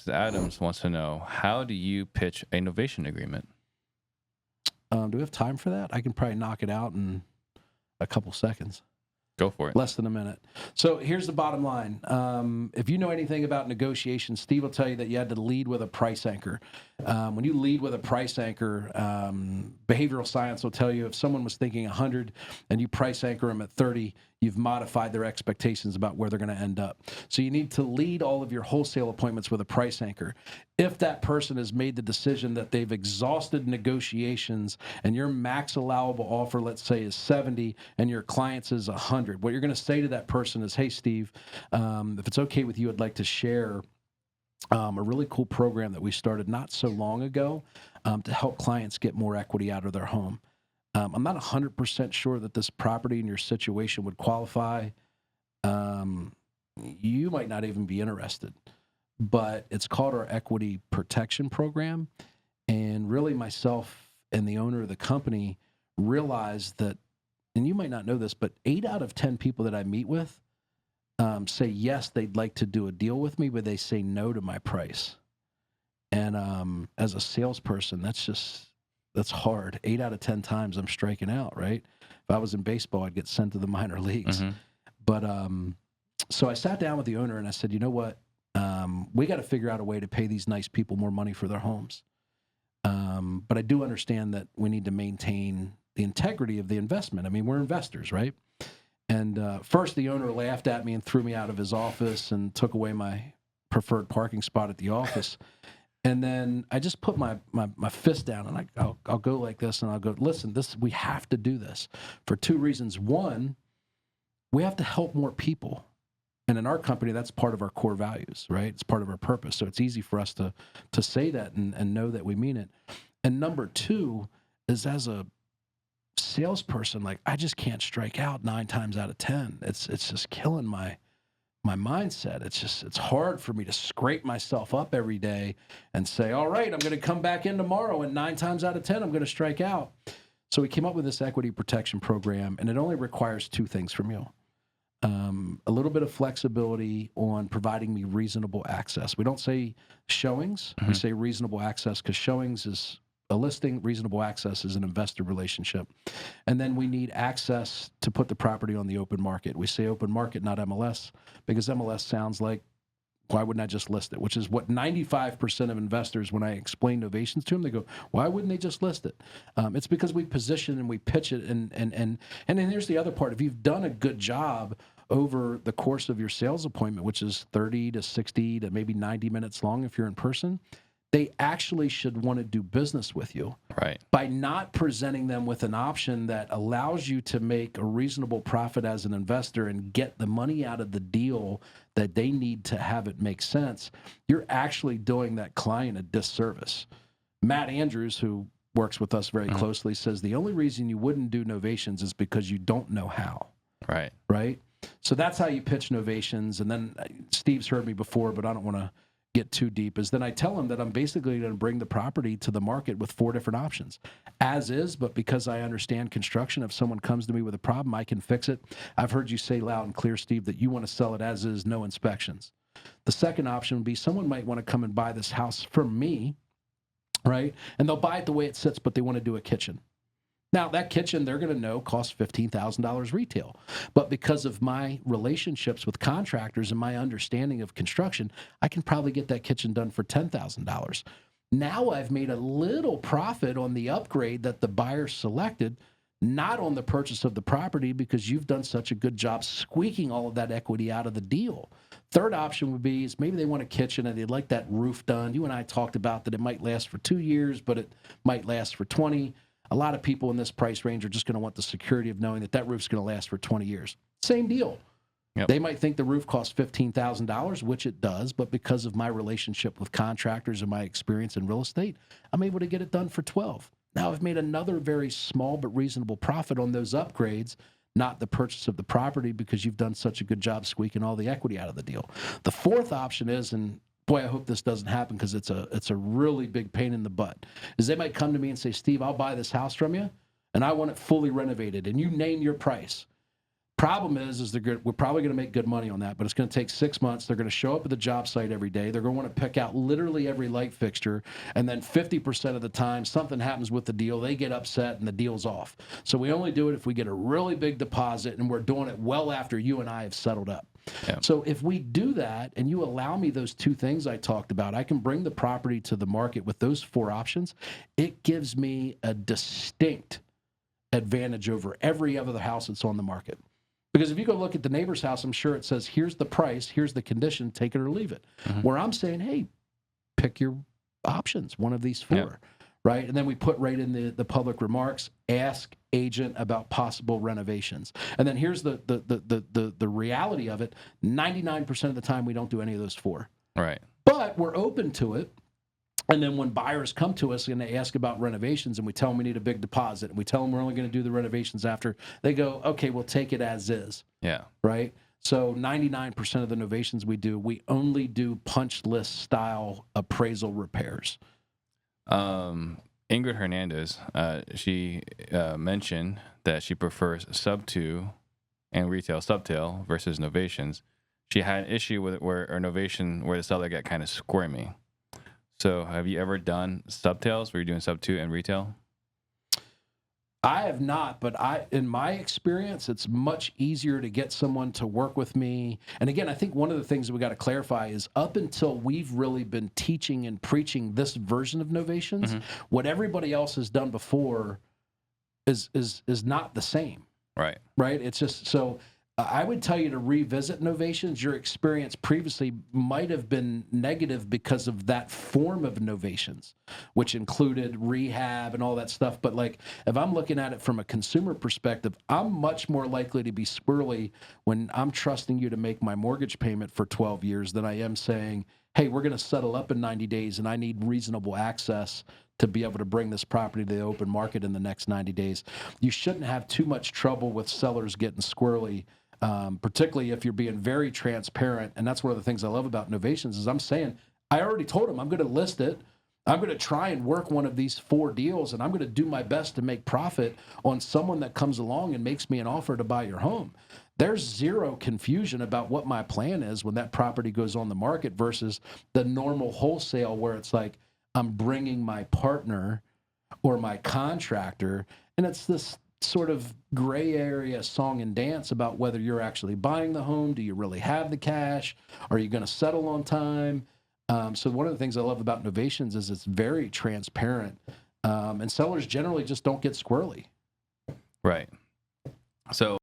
Adams wants to know, how do you pitch a novation agreement? Do we have time for that? I can probably knock it out in a couple seconds. Go for it. Less than a minute. So here's the bottom line. If you know anything about negotiations, Steve will tell you that you had to lead with a price anchor. When you lead with a price anchor, behavioral science will tell you if someone was thinking 100 and you price anchor them at 30, you've modified their expectations about where they're going to end up. So you need to lead all of your wholesale appointments with a price anchor. If that person has made the decision that they've exhausted negotiations and your max allowable offer, let's say, is 70 and your client's is 100, what you're going to say to that person is, hey, Steve, if it's okay with you, I'd like to share a really cool program that we started not so long ago to help clients get more equity out of their home. I'm not 100% sure that this property in your situation would qualify. You might not even be interested, but it's called our Equity Protection Program. And really myself and the owner of the company realized that, and you might not know this, but 8 out of 10 people that I meet with say yes, they'd like to do a deal with me, but they say no to my price. And as a salesperson, that's hard. 8 out of 10 times I'm striking out, right? If I was in baseball, I'd get sent to the minor leagues. Mm-hmm. But so I sat down with the owner and I said, you know what? We got to figure out a way to pay these nice people more money for their homes. But I do understand that we need to maintain the integrity of the investment. I mean, we're investors, right? And first, the owner laughed at me and threw me out of his office and took away my preferred parking spot at the office. And then I just put my fist down and I'll go like this and I'll go, listen, we have to do this for 2 reasons. One, we have to help more people. And in our company, that's part of our core values, right? It's part of our purpose. So it's easy for us to say that and know that we mean it. And number 2 is, as a salesperson, like, I just can't strike out 9 times out of 10. It's just killing my mindset. It's hard for me to scrape myself up every day and say, all right, I'm going to come back in tomorrow and 9 times out of 10, I'm going to strike out. So we came up with this equity protection program, and it only requires 2 things from you. A little bit of flexibility on providing me reasonable access. We don't say showings, we say reasonable access, because showings is a listing, reasonable access is an investor relationship. And then we need access to put the property on the open market. We say open market, not MLS, because MLS sounds like, why wouldn't I just list it? Which is what 95% of investors, when I explain Novations to them, they go, why wouldn't they just list it? It's because we position and we pitch it. And then here's the other part. If you've done a good job over the course of your sales appointment, which is 30 to 60 to maybe 90 minutes long if you're in person, they actually should want to do business with you. Right. By not presenting them with an option that allows you to make a reasonable profit as an investor and get the money out of the deal that they need to have it make sense, you're actually doing that client a disservice. Matt Andrews, who works with us very closely, says the only reason you wouldn't do Novations is because you don't know how. Right. Right? So that's how you pitch Novations. And then Steve's heard me before, but I don't want to get too deep, is then I tell him that I'm basically going to bring the property to the market with 4 different options. As is, but because I understand construction, if someone comes to me with a problem, I can fix it. I've heard you say loud and clear, Steve, that you want to sell it as is, no inspections. The second option would be someone might want to come and buy this house from me, right? And they'll buy it the way it sits, but they want to do a kitchen. Now, that kitchen, they're going to know, costs $15,000 retail. But because of my relationships with contractors and my understanding of construction, I can probably get that kitchen done for $10,000. Now I've made a little profit on the upgrade that the buyer selected, not on the purchase of the property, because you've done such a good job squeaking all of that equity out of the deal. Third option would be is maybe they want a kitchen and they'd like that roof done. You and I talked about that it might last for 2 years, but it might last for 20. A lot of people in this price range are just going to want the security of knowing that that roof's going to last for 20 years. Same deal. Yep. They might think the roof costs $15,000, which it does, but because of my relationship with contractors and my experience in real estate, I'm able to get it done for 12. Now I've made another very small but reasonable profit on those upgrades, not the purchase of the property, because you've done such a good job squeaking all the equity out of the deal. The fourth option is, and boy, I hope this doesn't happen because it's a really big pain in the butt, is they might come to me and say, Steve, I'll buy this house from you, and I want it fully renovated, and you name your price. Problem is we're probably going to make good money on that, but it's going to take 6 months. They're going to show up at the job site every day. They're going to want to pick out literally every light fixture, and then 50% of the time something happens with the deal. They get upset and the deal's off. So we only do it if we get a really big deposit, and we're doing it well after you and I have settled up. Yeah. So if we do that and you allow me those two things I talked about, I can bring the property to the market with those 4 options. It gives me a distinct advantage over every other house that's on the market. Because if you go look at the neighbor's house, I'm sure it says, here's the price, here's the condition, take it or leave it. Mm-hmm. Where I'm saying, hey, pick your options, one of these 4, right? And then we put right in the public remarks, ask agent about possible renovations. And then here's the reality of it, 99% of the time we don't do any of those 4. Right. But we're open to it. And then when buyers come to us and they ask about renovations and we tell them we need a big deposit and we tell them we're only going to do the renovations after, they go, okay, we'll take it as is. Yeah. Right? So 99% of the novations we do, we only do punch list style appraisal repairs. Ingrid Hernandez, she mentioned that she prefers sub-2 and retail subtail versus novations. She had an issue with it where the seller got kind of squirmy. So have you ever done subtails where you're doing sub-2 and retail? I have not, but in my experience, it's much easier to get someone to work with me. And again, I think one of the things that we got to clarify is up until we've really been teaching and preaching this version of Novations, what everybody else has done before is not the same. Right. Right. It's just so. I would tell you to revisit Novations. Your experience previously might have been negative because of that form of Novations, which included rehab and all that stuff. But like, if I'm looking at it from a consumer perspective, I'm much more likely to be squirrely when I'm trusting you to make my mortgage payment for 12 years than I am saying, hey, we're going to settle up in 90 days and I need reasonable access to be able to bring this property to the open market in the next 90 days. You shouldn't have too much trouble with sellers getting squirrely. Particularly if you're being very transparent. And that's one of the things I love about Novations is I'm saying, I already told them I'm going to list it. I'm going to try and work one of these 4 deals, and I'm going to do my best to make profit on someone that comes along and makes me an offer to buy your home. There's zero confusion about what my plan is when that property goes on the market versus the normal wholesale where it's like I'm bringing my partner or my contractor, and it's this sort of gray area song and dance about whether you're actually buying the home. Do you really have the cash? Are you going to settle on time? So one of the things I love about Novations is it's very transparent, and sellers generally just don't get squirrely. Right. So